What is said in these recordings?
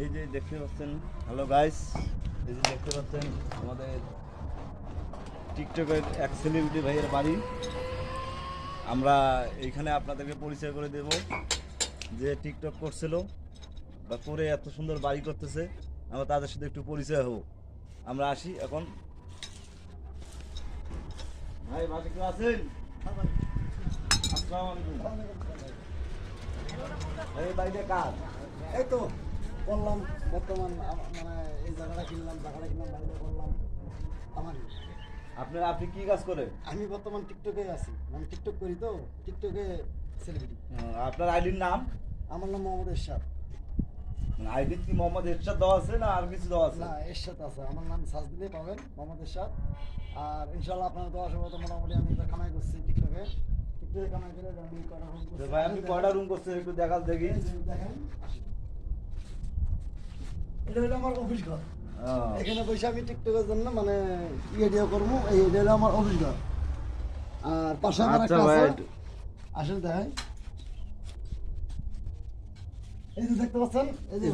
এই যে দেখতে পাচ্ছেন, হ্যালো গাইস, এই যে দেখতে পাচ্ছেন আমাদের টিকটকের এক সেলিব্রিটি ভাইয়ের বাড়ি। আমরা এইখানে আপনাদেরকে পরিচয় করে দেব, যে টিকটক করছিল বা করে এত সুন্দর বাড়ি করতেছে, আমরা তাদের সাথে একটু পরিচয় হব। আমরা আসি এখন। ভাই বাসে কেউ আছেন? আসসালামু আলাইকুম। এই বাড়িটা কার? এই তো বললাম বর্তমান মানে এই জায়গাটা কিনলাম বাড়িটা করলাম আমারই। আপনি কি কাজ করেন? আমি বর্তমান টিকটকে আছি, মানে টিকটক করি তো, টিকটকে সেলিব্রিটি। আপনার আইডির নাম? আমার নাম মোহাম্মদ এরশাদ। আইডি কি মোহাম্মদ এরশাদ দেওয়া আছে না আর কিছু দেওয়া আছে? না, এরশাদ আছে, আমার নাম সার্চ দিলেই পাবেন, মোহাম্মদ এরশাদ। আর ইনশাল্লাহ আপনার তো আসবে, তো মোটামুটি আমি তো কামাই করছি টিকটকে কামাই করে আমি করা হোক। ভাই আপনি কয়টা রুম করছেন একটু দেখাল দেখি। দেখেন, এটা হলো আমার অফিস ঘর। এখানে বসে আমি টিকটকের জন্য মানে ইয়ে করবো, এটা হলো আমার অফিস ঘর। আর পাশে আমার একটা আছে, আসলে দেখেন, এই যে দেখতে পাচ্ছেন, এই যে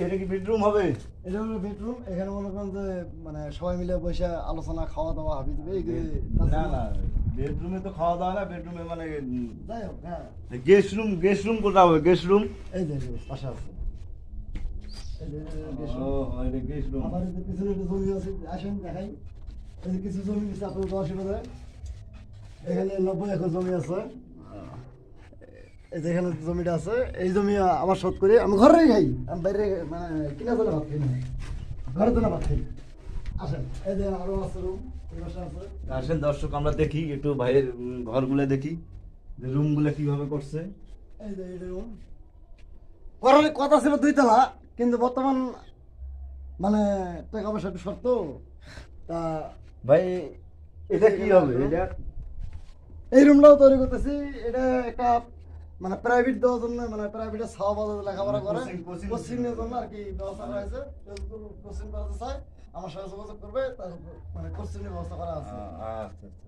এটা কি বেডরুম হবে? এটা হলো বেডরুম। এখানে মনে করেন যে মানে সবাই মিলে বসে আলোচনা, খাওয়া দাওয়া হাবি দিবে। না না, বেডরুমে তো খাওয়া দাওয়া না, বেডরুমে মানে যাই হোক, হ্যাঁ, গেস্ট রুম কোথাও হবে? গেস্ট রুম এই যে পাশে আছে, এই যে গেস্ট রুম। আবার এই যে পিছনে একটা জমি আছে, আসেন দেখাই। এই যে কিছু জমি আছে আপনার 10 একরে, এখানে 90 একর জমি আছে। এই যে এখানে জমিটা আছে, এই জমি আমার শোধ করি, আমি ঘরে খাই, আমি বাইরে মানে কিনা চলে ভাত খাই না, ঘরে চলে ভাত খাই। আসেন, এই যে আরো আছে রুম, এই পাশে আছে। আসেন দর্শক, আমরা দেখি একটু ভাইয়ের ঘরগুলো দেখি, যে রুমগুলো কিভাবে করছে। এই যে এই রুম করার কথা ছিল 2 তলা, কিন্তু বর্তমান মানে টাকা পয়সা একটু শর্ত, তা ভাই এটা কি হবে? এটা এই রুমটাও তৈরি করতেছি। এটা একটা মানে প্রাইভেট দেওয়ার জন্য, মানে প্রাইভেটে ছাওয়া বাজার লেখাপড়া করে কোচিং এর জন্য আর কি ব্যবস্থা করা হয়েছে। কোচিং করাতে চায়, আমার সাথে যোগাযোগ করবে, তার মানে কোচিং এর ব্যবস্থা করা আছে। আচ্ছা আচ্ছা।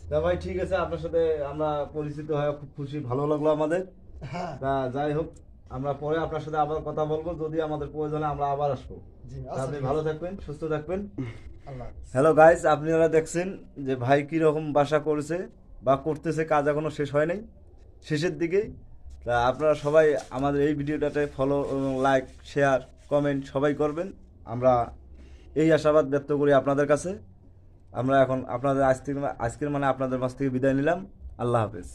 তা ভাই ঠিক আছে, আপনার সাথে আমরা পরিচিত হয়ে খুব খুশি, ভালো লাগলো আমাদের। হ্যাঁ, তা যাই হোক, আমরা পরে আপনার সাথে আবার কথা বলবো, যদি আমাদের প্রয়োজনে আমরা আবার আসবো। জি, তা আচ্ছা, আপনি ঠিক ভালো আছে। থাকবেন, সুস্থ থাকবেন। আল্লাহ হাফেজ। হ্যালো গাইস, আপনারা দেখছেন যে ভাই কি রকম বাসা করেছে বা করতেছে, কাজ এখনো শেষ হয় নাই, শেষের দিকে। তা আপনারা সবাই আমাদের এই ভিডিওটাতে ফলো, লাইক, শেয়ার, কমেন্ট সবাই করবেন। আমরা এই আশাবাদ ব্যক্ত করি আপনাদের কাছে। আমরা এখন আপনাদের আজকের মানে আপনাদের মাঝ থেকে বিদায় নিলাম। আল্লাহ হাফেজ।